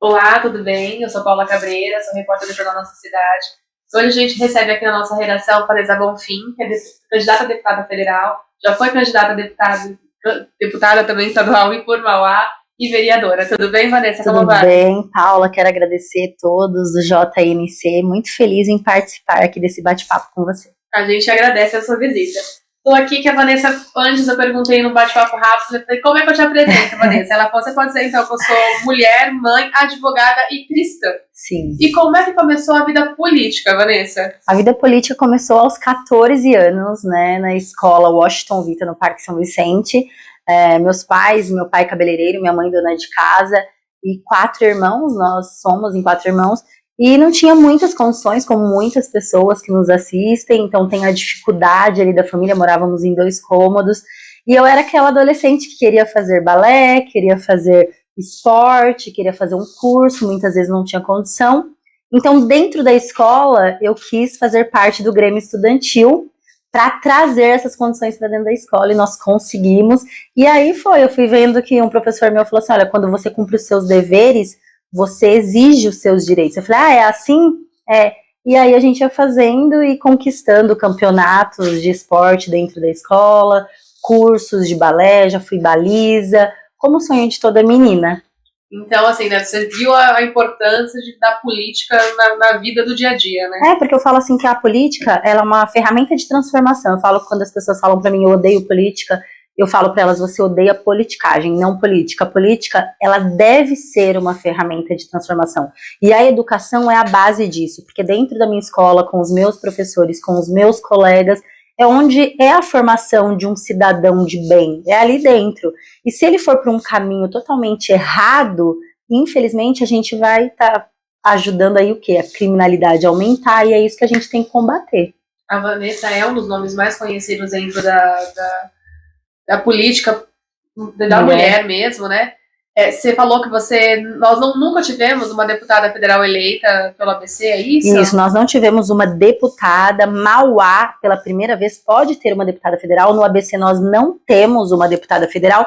Olá, tudo bem? Eu sou Paula Cabreira, sou repórter do Jornal Nossa Cidade. Hoje a gente recebe aqui na nossa redação Vanessa Bonfim, que é candidata a deputada federal, já foi candidata a deputada também estadual e por Mauá e vereadora. Tudo bem, Vanessa? Como vai? Tudo bem, Paula. Quero agradecer a todos do JNC. Muito feliz em participar aqui desse bate-papo com você. A gente agradece a sua visita. Estou aqui que a Vanessa, antes eu perguntei no bate-papo rápido, como é que eu te apresento, Vanessa? Ela falou, você pode dizer então que eu sou mulher, mãe, advogada e cristã. Sim. E como é que começou a vida política, Vanessa? A vida política começou aos 14 anos, né, na escola Washington Vita, no Parque São Vicente. Meus pais, meu pai cabeleireiro, minha mãe dona de casa e 4 irmãos, nós somos em 4 irmãos. E não tinha muitas condições, como muitas pessoas que nos assistem, então tem a dificuldade ali da família, morávamos em 2 cômodos, e eu era aquela adolescente que queria fazer balé, queria fazer esporte, queria fazer um curso, muitas vezes não tinha condição. Então, dentro da escola, eu quis fazer parte do Grêmio Estudantil para trazer essas condições para dentro da escola, e nós conseguimos. E aí eu fui vendo que um professor meu falou assim, olha, quando você cumpre os seus deveres, você exige os seus direitos. Eu falei, é assim? E aí a gente ia fazendo e conquistando campeonatos de esporte dentro da escola, cursos de balé, já fui baliza, como o sonho de toda menina. Então, assim, né, você viu a importância da política na vida do dia a dia, né? Porque eu falo assim que a política, ela é uma ferramenta de transformação. Eu falo, quando as pessoas falam pra mim, eu odeio política, eu falo para elas, você odeia politicagem, não política. A política, ela deve ser uma ferramenta de transformação. E a educação é a base disso, porque dentro da minha escola, com os meus professores, com os meus colegas, é onde é a formação de um cidadão de bem, é ali dentro. E se ele for para um caminho totalmente errado, infelizmente a gente vai estar ajudando aí o quê? A criminalidade a aumentar, e é isso que a gente tem que combater. A Vanessa é um dos nomes mais conhecidos dentro da política da mulher mesmo, né? Você falou que nós nunca tivemos uma deputada federal eleita pelo ABC, é isso? Isso, nós não tivemos uma deputada. Mauá, pela primeira vez, pode ter uma deputada federal. No ABC nós não temos uma deputada federal.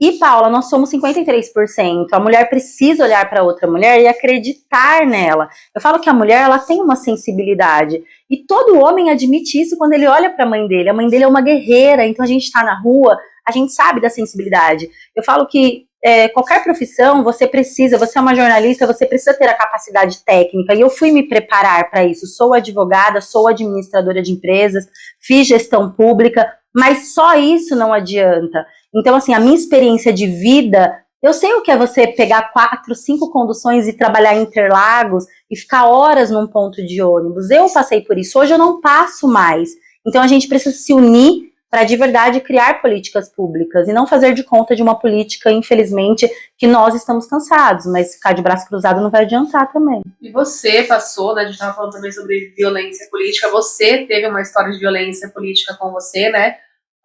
E, Paula, nós somos 53%. A mulher precisa olhar para outra mulher e acreditar nela. Eu falo que a mulher, ela tem uma sensibilidade. E todo homem admite isso quando ele olha para a mãe dele. A mãe dele é uma guerreira, então a gente está na rua, a gente sabe da sensibilidade. Eu falo que qualquer profissão, você é uma jornalista, você precisa ter a capacidade técnica. E eu fui me preparar para isso. Sou advogada, sou administradora de empresas, fiz gestão pública, mas só isso não adianta. Então, assim, a minha experiência de vida, eu sei o que é você pegar 4, 5 conduções e trabalhar em Interlagos e ficar horas num ponto de ônibus. Eu passei por isso, hoje eu não passo mais. Então, a gente precisa se unir para, de verdade, criar políticas públicas e não fazer de conta de uma política, infelizmente, que nós estamos cansados, mas ficar de braço cruzado não vai adiantar também. E você passou, né, a gente estava falando também sobre violência política, você teve uma história de violência política com você, né?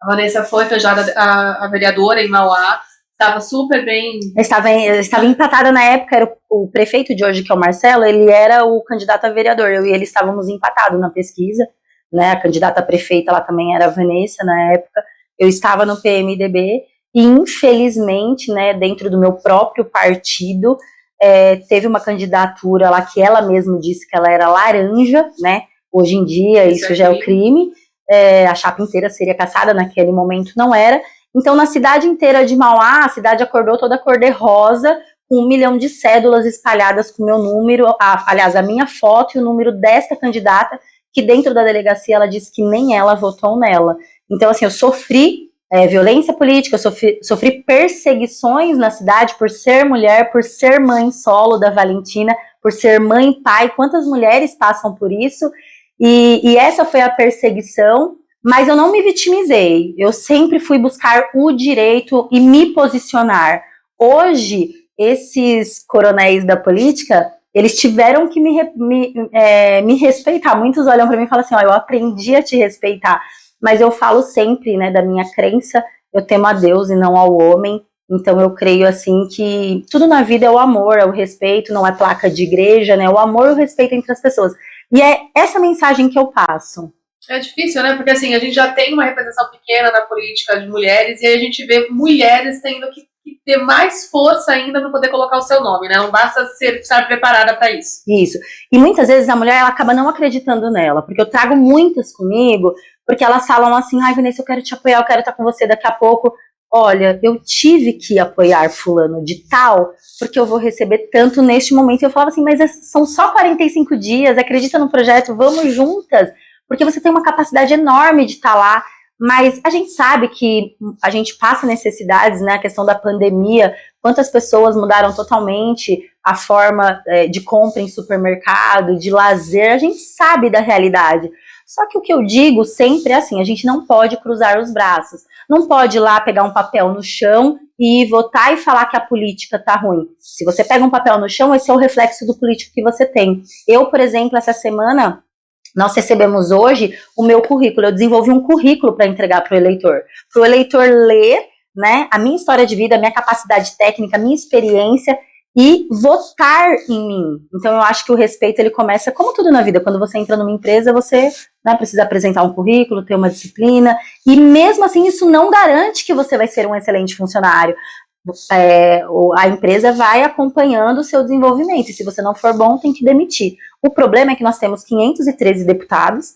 A Vanessa foi candidata a vereadora em Mauá, estava super bem... Eu estava empatada na época, era o prefeito de hoje, que é o Marcelo, ele era o candidato a vereador, eu e ele estávamos empatados na pesquisa, né, a candidata a prefeita, ela também era a Vanessa na época, eu estava no PMDB, e infelizmente, né, dentro do meu próprio partido, teve uma candidatura lá que ela mesma disse que ela era laranja, né, hoje em dia isso já é o crime, a chapa inteira seria caçada, naquele momento não era. Então, na cidade inteira de Mauá, a cidade acordou toda cor de rosa, com 1 milhão de cédulas espalhadas com o meu número, aliás, a minha foto e o número desta candidata, que dentro da delegacia ela disse que nem ela votou nela. Então, assim, eu sofri violência política, eu sofri perseguições na cidade por ser mulher, por ser mãe solo da Valentina, por ser mãe e pai. Quantas mulheres passam por isso? E essa foi a perseguição, mas eu não me vitimizei, eu sempre fui buscar o direito e me posicionar. Hoje, esses coronéis da política, eles tiveram que me respeitar. Muitos olham para mim e falam assim, eu aprendi a te respeitar, mas eu falo sempre, né, da minha crença, eu temo a Deus e não ao homem. Então eu creio assim que tudo na vida é o amor, é o respeito, não é placa de igreja, né? O amor e o respeito entre as pessoas. E é essa mensagem que eu passo. É difícil, né? Porque assim, a gente já tem uma representação pequena na política de mulheres e aí a gente vê mulheres tendo que que ter mais força ainda para poder colocar o seu nome, né? Não basta estar preparada para isso. Isso. E muitas vezes a mulher, ela acaba não acreditando nela, porque eu trago muitas comigo, porque elas falam assim, ai, Vanessa, eu quero te apoiar, eu quero estar com você daqui a pouco. Olha, eu tive que apoiar fulano de tal, porque eu vou receber tanto neste momento. E eu falava assim, mas são só 45 dias, acredita no projeto, vamos juntas, porque você tem uma capacidade enorme de estar lá. Mas a gente sabe que a gente passa necessidades, né, a questão da pandemia, quantas pessoas mudaram totalmente a forma de compra em supermercado, de lazer, a gente sabe da realidade. Só que o que eu digo sempre é assim, a gente não pode cruzar os braços, não pode ir lá pegar um papel no chão e votar e falar que a política tá ruim. Se você pega um papel no chão, esse é o reflexo do político que você tem. Eu, por exemplo, essa semana, nós recebemos hoje o meu currículo, eu desenvolvi um currículo para entregar para o eleitor ler, né, a minha história de vida, a minha capacidade técnica, a minha experiência e votar em mim. Então eu acho que o respeito, ele começa como tudo na vida, quando você entra numa empresa, você, né, precisa apresentar um currículo, ter uma disciplina, e mesmo assim isso não garante que você vai ser um excelente funcionário. A empresa vai acompanhando o seu desenvolvimento, e se você não for bom, tem que demitir. O problema é que nós temos 513 deputados,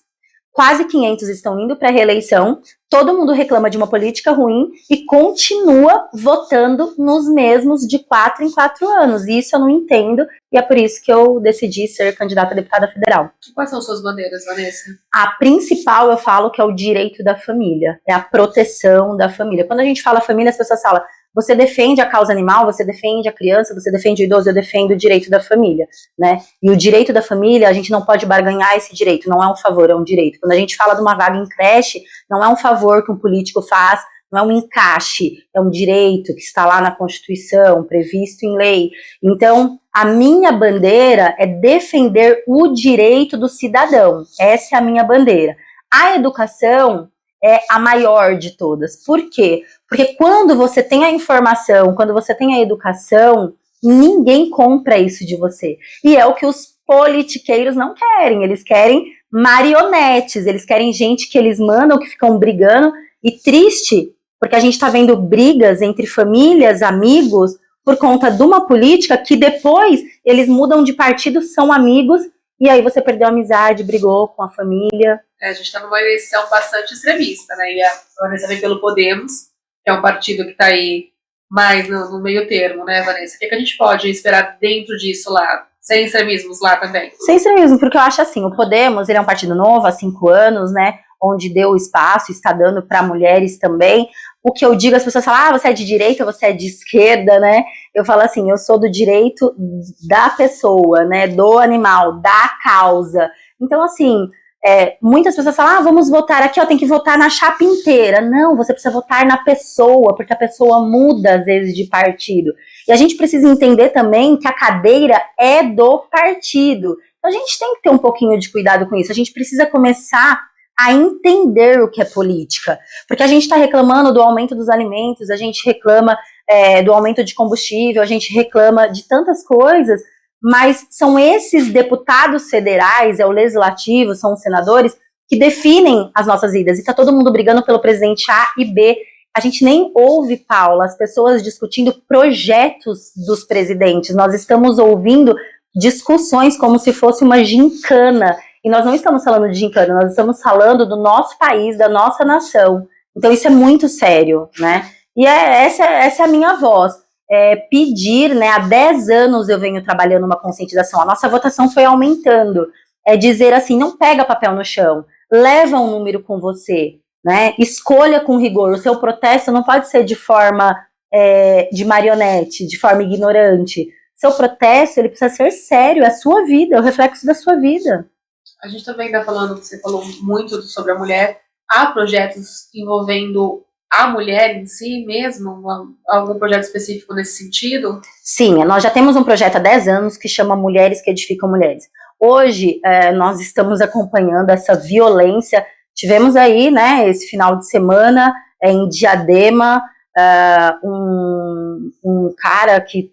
quase 500 estão indo para a reeleição, todo mundo reclama de uma política ruim e continua votando nos mesmos de 4 em 4 anos. E isso eu não entendo, e é por isso que eu decidi ser candidata a deputada federal. Quais são suas bandeiras, Vanessa? A principal, eu falo que é o direito da família, é a proteção da família. Quando a gente fala família, as pessoas falam, você defende a causa animal, você defende a criança, você defende o idoso, eu defendo o direito da família, né? E o direito da família, a gente não pode barganhar esse direito, não é um favor, é um direito. Quando a gente fala de uma vaga em creche, não é um favor que um político faz, não é um encaixe, é um direito que está lá na Constituição, previsto em lei. Então, a minha bandeira é defender o direito do cidadão, essa é a minha bandeira. A educação é a maior de todas. Por quê? Porque quando você tem a informação, quando você tem a educação, ninguém compra isso de você. E é o que os politiqueiros não querem. Eles querem marionetes, eles querem gente que eles mandam, que ficam brigando. E triste, porque a gente está vendo brigas entre famílias, amigos, por conta de uma política que depois eles mudam de partido, são amigos, e aí você perdeu a amizade, brigou com a família. A gente está numa eleição bastante extremista, né? E a Vanessa vem pelo Podemos, que é um partido que está aí mais no meio termo, né, Vanessa? O que a gente pode esperar dentro disso lá? Sem extremismos lá também? Sem extremismo, porque eu acho assim, o Podemos, ele é um partido novo, há 5 anos, né? Onde deu espaço, está dando para mulheres também. O que eu digo, as pessoas falam, você é de direita, você é de esquerda, né? Eu falo assim, eu sou do direito da pessoa, né? Do animal, da causa. Então, assim, muitas pessoas falam, vamos votar aqui, tem que votar na chapa inteira. Não, você precisa votar na pessoa, porque a pessoa muda, às vezes, de partido. E a gente precisa entender também que a cadeira é do partido. Então, a gente tem que ter um pouquinho de cuidado com isso. A gente precisa começar a entender o que é política, porque a gente está reclamando do aumento dos alimentos, a gente reclama do aumento de combustível, a gente reclama de tantas coisas, mas são esses deputados federais, é o legislativo, são os senadores, que definem as nossas vidas, e está todo mundo brigando pelo presidente A e B. A gente nem ouve, Paula, as pessoas discutindo projetos dos presidentes, nós estamos ouvindo discussões como se fosse uma gincana. E nós não estamos falando de gincana, nós estamos falando do nosso país, da nossa nação. Então isso é muito sério, né? E essa é a minha voz. Pedir, né? Há 10 anos eu venho trabalhando uma conscientização. A nossa votação foi aumentando. É dizer assim, não pega papel no chão, leva um número com você, né? Escolha com rigor. O seu protesto não pode ser de forma de marionete, de forma ignorante. Seu protesto, ele precisa ser sério, é a sua vida, é o reflexo da sua vida. A gente também está falando, você falou muito sobre a mulher, há projetos envolvendo a mulher em si mesmo? Algum projeto específico nesse sentido? Sim, nós já temos um projeto há 10 anos que chama Mulheres que Edificam Mulheres. Hoje, nós estamos acompanhando essa violência. Tivemos aí, né, esse final de semana, em Diadema, um cara que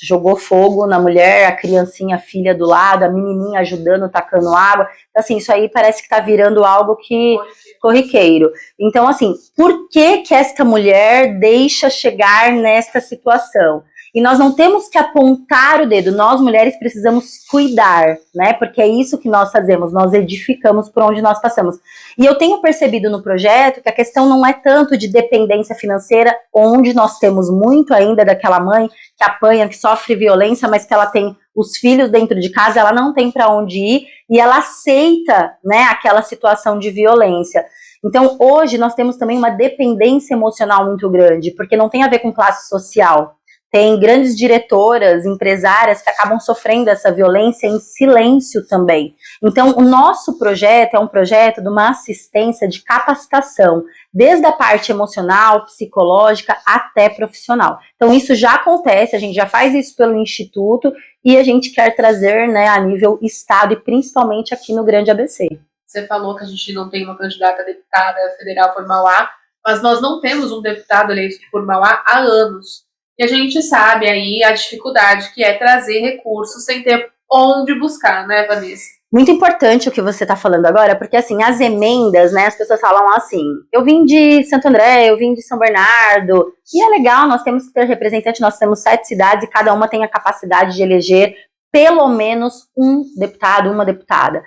jogou fogo na mulher, a criancinha, a filha do lado, a menininha ajudando, tacando água. Então, assim, isso aí parece que tá virando algo que corriqueiro. Então, assim, por que esta mulher deixa chegar nesta situação? E nós não temos que apontar o dedo, nós mulheres precisamos cuidar, né? Porque é isso que nós fazemos, nós edificamos por onde nós passamos. E eu tenho percebido no projeto que a questão não é tanto de dependência financeira, onde nós temos muito ainda daquela mãe que apanha, que sofre violência, mas que ela tem os filhos dentro de casa, ela não tem para onde ir e ela aceita, né, aquela situação de violência. Então, hoje nós temos também uma dependência emocional muito grande, porque não tem a ver com classe social. Tem grandes diretoras, empresárias que acabam sofrendo essa violência em silêncio também. Então, o nosso projeto é um projeto de uma assistência de capacitação, desde a parte emocional, psicológica, até profissional. Então, isso já acontece, a gente já faz isso pelo Instituto e a gente quer trazer, né, a nível estado e principalmente aqui no Grande ABC. Você falou que a gente não tem uma candidata a deputada federal por Mauá, mas nós não temos um deputado eleito por Mauá há anos. E a gente sabe aí a dificuldade que é trazer recursos sem ter onde buscar, né, Vanessa? Muito importante o que você está falando agora, porque assim, as emendas, né, as pessoas falam assim, eu vim de Santo André, eu vim de São Bernardo, e é legal, nós temos que ter representante, nós temos 7 cidades e cada uma tem a capacidade de eleger pelo menos um deputado, uma deputada.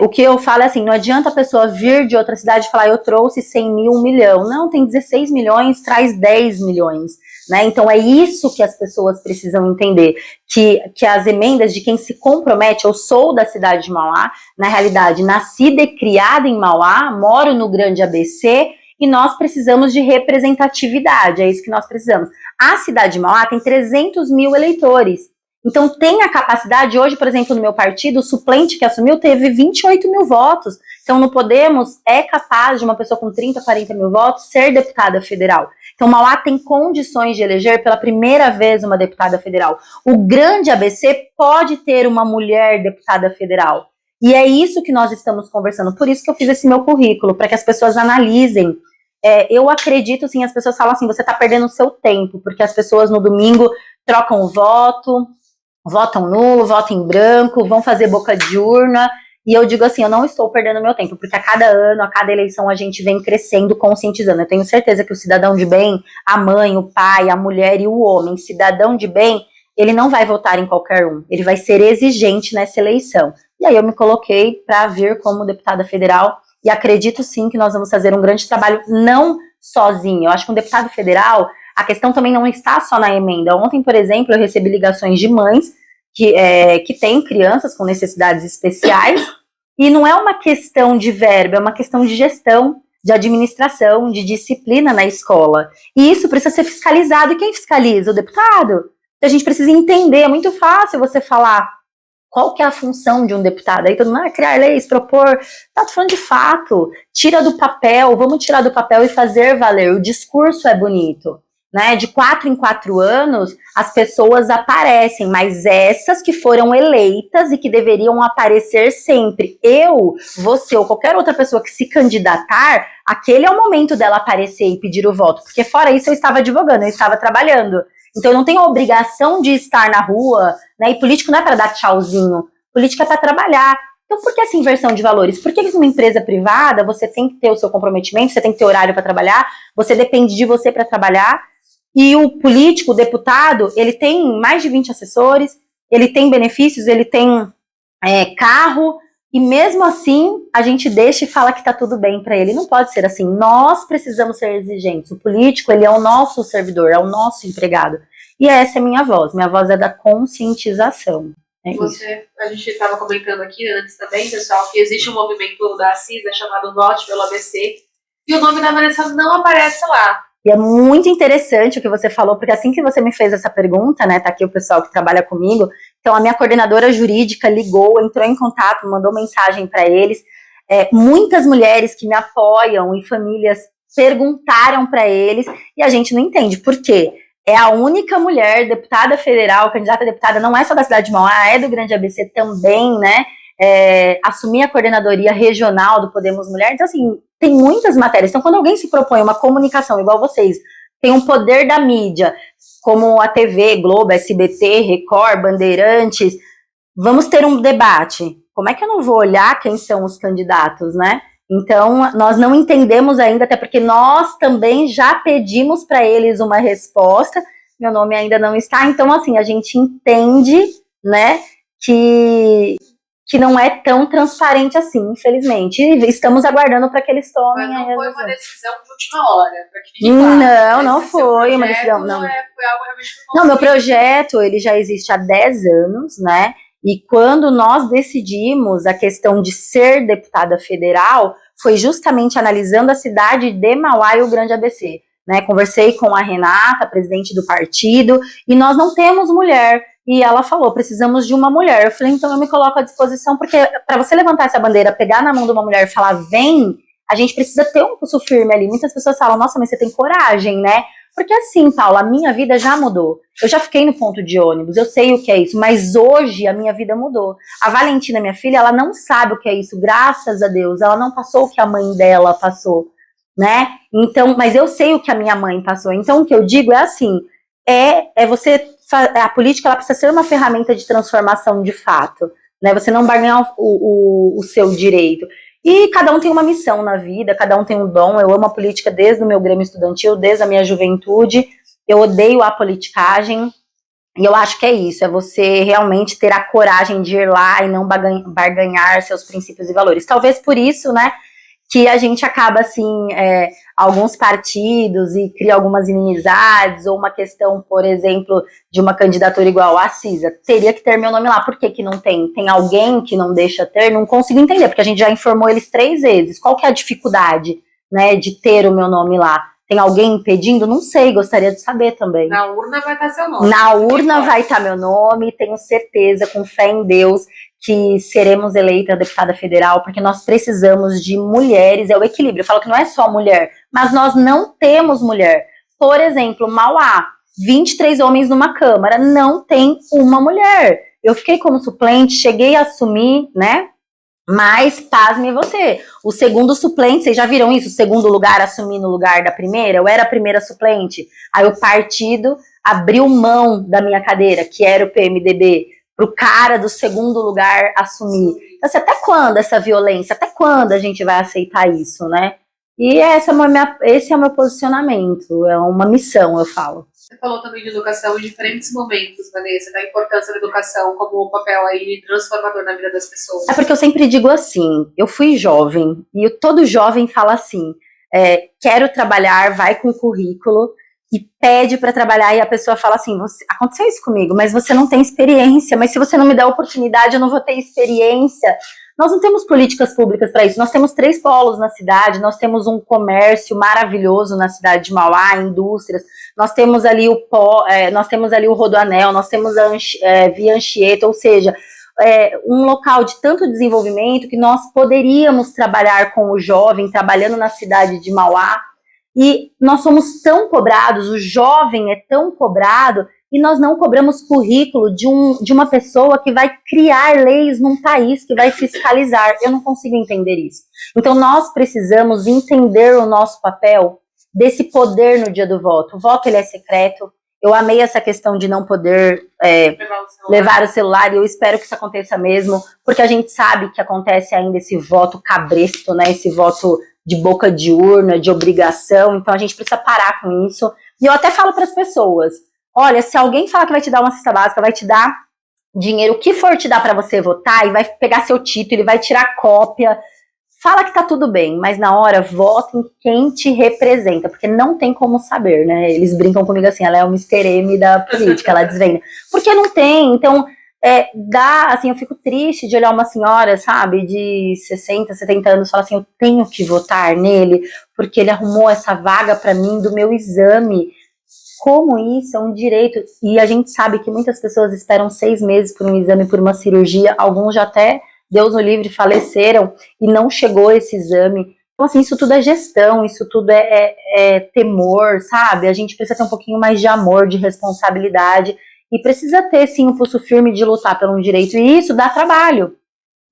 O que eu falo é assim, não adianta a pessoa vir de outra cidade e falar, eu trouxe 100 mil, 1 milhão. Não, tem 16 milhões, traz 10 milhões. Né? Então é isso que as pessoas precisam entender, que as emendas de quem se compromete, eu sou da cidade de Mauá, na realidade, nascida e criada em Mauá, moro no Grande ABC, e nós precisamos de representatividade, é isso que nós precisamos. A cidade de Mauá tem 300 mil eleitores. Então tem a capacidade, hoje, por exemplo, no meu partido, o suplente que assumiu teve 28 mil votos. Então no Podemos é capaz de uma pessoa com 30, 40 mil votos ser deputada federal. Então Mauá tem condições de eleger pela primeira vez uma deputada federal. O Grande ABC pode ter uma mulher deputada federal. E é isso que nós estamos conversando. Por isso que eu fiz esse meu currículo, para que as pessoas analisem. Eu acredito, sim, as pessoas falam assim, você está perdendo o seu tempo, porque as pessoas no domingo trocam o voto, votam nulo, votam em branco, vão fazer boca de urna, e eu digo assim, eu não estou perdendo meu tempo, porque a cada ano, a cada eleição, a gente vem crescendo, conscientizando. Eu tenho certeza que o cidadão de bem, a mãe, o pai, a mulher e o homem, cidadão de bem, ele não vai votar em qualquer um, ele vai ser exigente nessa eleição. E aí eu me coloquei para vir como deputada federal, e acredito sim que nós vamos fazer um grande trabalho, não sozinho. Eu acho que um deputado federal, a questão também não está só na emenda. Ontem, por exemplo, eu recebi ligações de mães que têm crianças com necessidades especiais, e não é uma questão de verba, é uma questão de gestão, de administração, de disciplina na escola. E isso precisa ser fiscalizado. E quem fiscaliza? O deputado. A gente precisa entender, é muito fácil você falar qual que é a função de um deputado. Aí todo mundo, criar leis, propor. Tá falando de fato, tira do papel, vamos tirar do papel e fazer valer. O discurso é bonito. Né, de 4 em 4 anos, as pessoas aparecem, mas essas que foram eleitas e que deveriam aparecer sempre. Eu, você ou qualquer outra pessoa que se candidatar, aquele é o momento dela aparecer e pedir o voto, porque fora isso eu estava advogando, eu estava trabalhando. Então eu não tenho a obrigação de estar na rua, né, e político não é para dar tchauzinho, político é para trabalhar. Então, por que essa inversão de valores? Por que numa empresa privada você tem que ter o seu comprometimento, você tem que ter horário para trabalhar, você depende de você para trabalhar, e o político, o deputado, ele tem mais de 20 assessores, ele tem benefícios, ele tem carro, e mesmo assim a gente deixa e fala que tá tudo bem para ele. Não pode ser assim, nós precisamos ser exigentes. O político, ele é o nosso servidor, é o nosso empregado. E essa é a minha voz é da conscientização. A gente estava comentando aqui antes também, pessoal, que existe um movimento da CISA chamado Vote pelo ABC, e o nome da Vanessa não aparece lá. E é muito interessante o que você falou, porque assim que você me fez essa pergunta, né, tá aqui o pessoal que trabalha comigo, então a minha coordenadora jurídica ligou, entrou em contato, mandou mensagem para eles, muitas mulheres que me apoiam e famílias perguntaram para eles, e a gente não entende, por quê? É a única mulher deputada federal, candidata a deputada, não é só da cidade de Mauá, é do Grande ABC também, né, assumir a coordenadoria regional do Podemos Mulher, então assim, tem muitas matérias. Então, quando alguém se propõe uma comunicação igual vocês, tem um poder da mídia, como a TV, Globo, SBT, Record, Bandeirantes, vamos ter um debate. Como é que eu não vou olhar quem são os candidatos, né? Então, nós não entendemos ainda, até porque nós também já pedimos para eles uma resposta, meu nome ainda não está, então, assim, a gente entende, né, que não é tão transparente assim, infelizmente. E estamos aguardando para que eles tomem a Mas não decisão. foi uma decisão de última hora, para que fique Não, claro. não foi uma decisão, não. Foi algo realmente Não, meu projeto, ele já existe há 10 anos, né? E quando nós decidimos a questão de ser deputada federal, foi justamente analisando a cidade de Mauá e o Grande ABC. Né? Conversei com a Renata, presidente do partido, e nós não temos mulher. E ela falou, precisamos de uma mulher. Eu falei, então eu me coloco à disposição, porque para você levantar essa bandeira, pegar na mão de uma mulher e falar, vem, a gente precisa ter um pulso firme ali. Muitas pessoas falam, nossa, mas você tem coragem, né? Porque assim, Paula, a minha vida já mudou. Eu já fiquei no ponto de ônibus, eu sei o que é isso, mas hoje a minha vida mudou. A Valentina, minha filha, ela não sabe o que é isso, graças a Deus. Ela não passou o que a mãe dela passou, né? Então, mas eu sei o que a minha mãe passou. Então, o que eu digo é assim, a política ela precisa ser uma ferramenta de transformação de fato, né? Você não barganhar o seu direito. E cada um tem uma missão na vida, cada um tem um dom. Eu amo a política desde o meu grêmio estudantil, desde a minha juventude. Eu odeio a politicagem. E eu acho que é isso, é você realmente ter a coragem de ir lá e não barganhar seus princípios e valores. Talvez por isso, né, que a gente acaba, assim, alguns partidos e cria algumas inimizades, ou uma questão, por exemplo, de uma candidatura igual a Cisa, teria que ter meu nome lá, por que que não tem? Tem alguém que não deixa ter? Não consigo entender, porque a gente já informou eles 3 vezes, qual que é a dificuldade, né, de ter o meu nome lá? Tem alguém impedindo? Não sei, gostaria de saber também. Na urna vai estar seu nome. Na urna vai estar meu nome, tenho certeza, com fé em Deus, que seremos eleita deputada federal, porque nós precisamos de mulheres, é o equilíbrio. Eu falo que não é só mulher, mas nós não temos mulher. Por exemplo, Mauá, 23 homens numa Câmara, não tem uma mulher. Eu fiquei como suplente, cheguei a assumir, né? Mas, pasme você, o segundo suplente, vocês já viram isso? O segundo lugar assumir no lugar da primeira? Eu era a primeira suplente, aí o partido abriu mão da minha cadeira, que era o PMDB, pro cara do segundo lugar assumir. Então, assim, até quando essa violência? Até quando a gente vai aceitar isso, né? E esse é o meu posicionamento, é uma missão, eu falo. Você falou também de educação em diferentes momentos, Vanessa, da importância da educação como um papel aí transformador na vida das pessoas. É porque eu sempre digo assim, eu fui jovem, e todo jovem fala assim, quero trabalhar, vai com o currículo, e pede para trabalhar, e a pessoa fala assim, aconteceu isso comigo, mas você não tem experiência, mas se você não me der oportunidade, eu não vou ter experiência. Nós não temos políticas públicas para isso, nós temos 3 polos na cidade, nós temos um comércio maravilhoso na cidade de Mauá, indústrias, nós temos ali o Rodoanel, nós temos a Via Anchieta, ou seja, um local de tanto desenvolvimento que nós poderíamos trabalhar com o jovem, trabalhando na cidade de Mauá, e nós somos tão cobrados, o jovem é tão cobrado, e nós não cobramos currículo de uma pessoa que vai criar leis num país, que vai fiscalizar. Eu não consigo entender isso. Então nós precisamos entender o nosso papel desse poder no dia do voto. O voto ele é secreto. Eu amei essa questão de não poder levar o celular, e eu espero que isso aconteça mesmo, porque a gente sabe que acontece ainda esse voto cabresto, né? Esse voto de boca de urna, de obrigação. Então a gente precisa parar com isso. E eu até falo para as pessoas, olha, se alguém falar que vai te dar uma cesta básica, vai te dar dinheiro, o que for te dar para você votar, e vai pegar seu título, ele vai tirar cópia, fala que tá tudo bem, mas na hora, vota em quem te representa, porque não tem como saber, né? Eles brincam comigo assim, ela é o Mr. M da política, ela desvenda. Porque não tem, então, eu fico triste de olhar uma senhora, sabe, de 60, 70 anos, falar assim, eu tenho que votar nele, porque ele arrumou essa vaga para mim do meu exame. Como isso é um direito? E a gente sabe que muitas pessoas esperam 6 meses por um exame, por uma cirurgia, alguns já até, Deus no livre, faleceram e não chegou esse exame. Então, assim, isso tudo é gestão, isso tudo é temor, sabe? A gente precisa ter um pouquinho mais de amor, de responsabilidade, e precisa ter, sim, um pulso firme de lutar por um direito, e isso dá trabalho,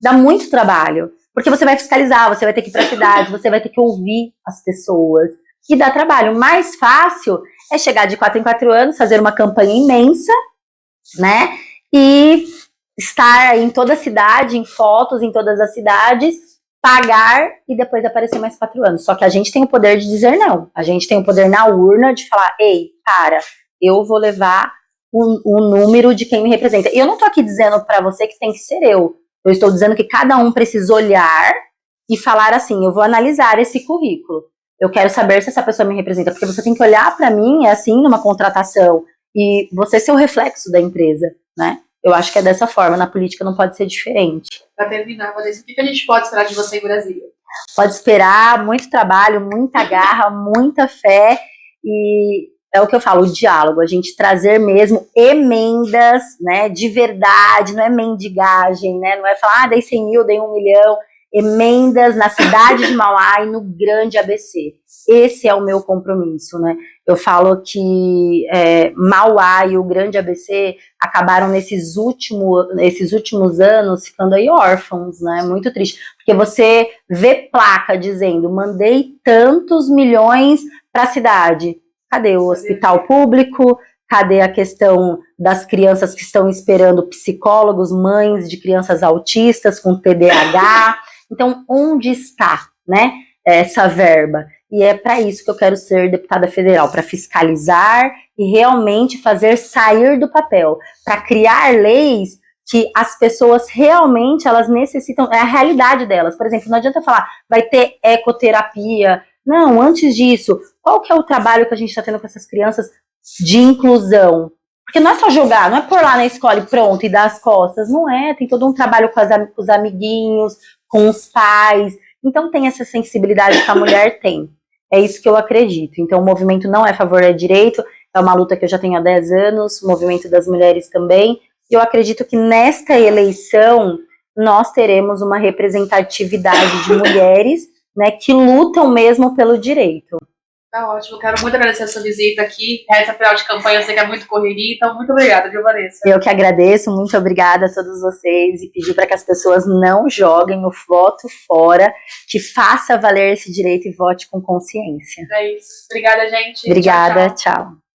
dá muito trabalho, porque você vai fiscalizar, você vai ter que ir para a cidade, você vai ter que ouvir as pessoas, e dá trabalho. O mais fácil é chegar de 4 em 4 anos, fazer uma campanha imensa, né? E estar em toda a cidade, em fotos em todas as cidades, pagar e depois aparecer mais 4 anos. Só que a gente tem o poder de dizer não. A gente tem o poder na urna de falar, ei, para, eu vou levar o número de quem me representa. E eu não tô aqui dizendo para você que tem que ser eu. Eu estou dizendo que cada um precisa olhar e falar assim, eu vou analisar esse currículo. Eu quero saber se essa pessoa me representa, porque você tem que olhar para mim, assim, numa contratação, e você ser o reflexo da empresa, né? Eu acho que é dessa forma, na política não pode ser diferente. Para terminar, Vanessa, o que a gente pode esperar de você em Brasília? Pode esperar muito trabalho, muita garra, muita fé, e é o que eu falo, o diálogo, a gente trazer mesmo emendas, né, de verdade, não é mendigagem, né, não é falar, dei 100 mil, dei 1 milhão, emendas na cidade de Mauá e no grande ABC. Esse é o meu compromisso, né? Eu falo que Mauá e o grande ABC acabaram nesses últimos anos ficando aí órfãos, né? Muito triste. Porque você vê placa dizendo, mandei tantos milhões para a cidade. Cadê o hospital público? Cadê a questão das crianças que estão esperando psicólogos, mães de crianças autistas com TDAH? Então, onde está, né, essa verba? E é para isso que eu quero ser deputada federal, para fiscalizar e realmente fazer sair do papel, para criar leis que as pessoas realmente elas necessitam, é a realidade delas. Por exemplo, não adianta falar, vai ter ecoterapia. Não, antes disso, qual que é o trabalho que a gente está tendo com essas crianças de inclusão? Porque não é só jogar, não é pôr lá na escola e pronto, e dar as costas, não é, tem todo um trabalho com os amiguinhos, com os pais, então tem essa sensibilidade que a mulher tem, é isso que eu acredito. Então o movimento não é favor, é direito, é uma luta que eu já tenho há 10 anos, o movimento das mulheres também, e eu acredito que nesta eleição nós teremos uma representatividade de mulheres, né, que lutam mesmo pelo direito. Tá ótimo, quero muito agradecer a sua visita aqui. Essa final de campanha eu sei que é muito correria, então muito obrigada, viu, Vanessa? Eu que agradeço, muito obrigada a todos vocês e pedir para que as pessoas não joguem o voto fora, que faça valer esse direito e vote com consciência. É isso. Obrigada, gente. Obrigada, Tchau, tchau. tchau.